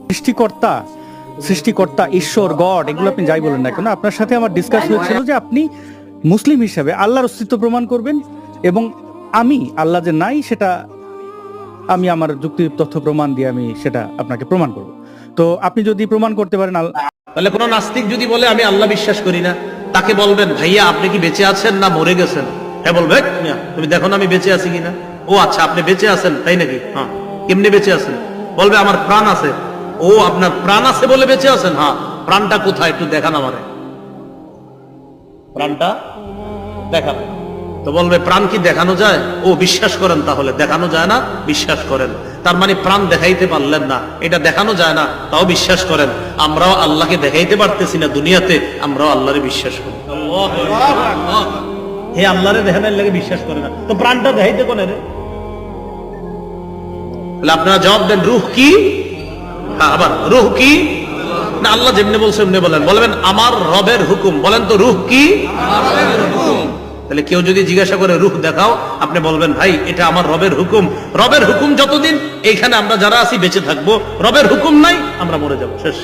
সৃষ্টিকর্তা সৃষ্টিকর্তা ঈশ্বর গড এগুলো আপনি যাই বলেন না কেন, আপনার সাথে আমার ডিসকাস হয়েছিল যে আপনি মুসলিম হিসেবে আল্লাহর অস্তিত্ব প্রমাণ করবেন এবং আমি আল্লাহ যে নাই সেটা আমি আমার যুক্তি তথ্য প্রমাণ দিয়ে আমি সেটা আপনাকে প্রমাণ করব। তো আপনি যদি প্রমাণ করতে পারেন তাহলে কোন নাস্তিক যদি বলে আমি আল্লাহ বিশ্বাস করি না, তাকে বলবেন ভাইয়া আপনি কি বেঁচে আছেন না মরে গেছেন? হ্যাঁ বলবে, তুমি দেখো না আমি বেঁচে আছি কিনা। ও আচ্ছা আপনি বেঁচে আছেন তাই নাকি? হ্যাঁ। কেমনে বেঁচে আছেন? বলবে আমার প্রাণ আছে। ও আপনার প্রাণ আছে বলে বেঁচে আছেন? হ্যাঁ। প্রাণটা কোথায় একটু দেখান আমারে, প্রাণটা দেখান। তো বলবে প্রাণ কি দেখানো যায়? ও বিশ্বাস করেন তাহলে, দেখানো যায় না বিশ্বাস করেন। তার মানে প্রাণ দেখাইতে পারলেন না, এটা দেখানো যায় না তাও বিশ্বাস করেন। আমরাও আল্লাহকে দেখাইতে পারতেছি না দুনিয়াতে, আমরাও আল্লাহরে বিশ্বাস করি। হে আল্লাহরে দেখানোর লাগে বিশ্বাস করে না, তো প্রাণটা দেখাইতে কোনে রে? তাহলে আপনারা জবাব দেন রূহ কি? আবার রূহ কি? না আল্লাহ যেমনি বলছে এমনি বলেন। বলবেন আমার রবের হুকুম, বলেন তো রূহ কি? তাহলে কেউ যদি জিজ্ঞাসা করে রূহ দেখাও, আপনি বলবেন ভাই এটা আমার রবের হুকুম। রবের হুকুম যতদিন এইখানে আমরা যারা আছি বেঁচে থাকবো, রবের হুকুম নাই আমরা মরে যাবো, শেষ।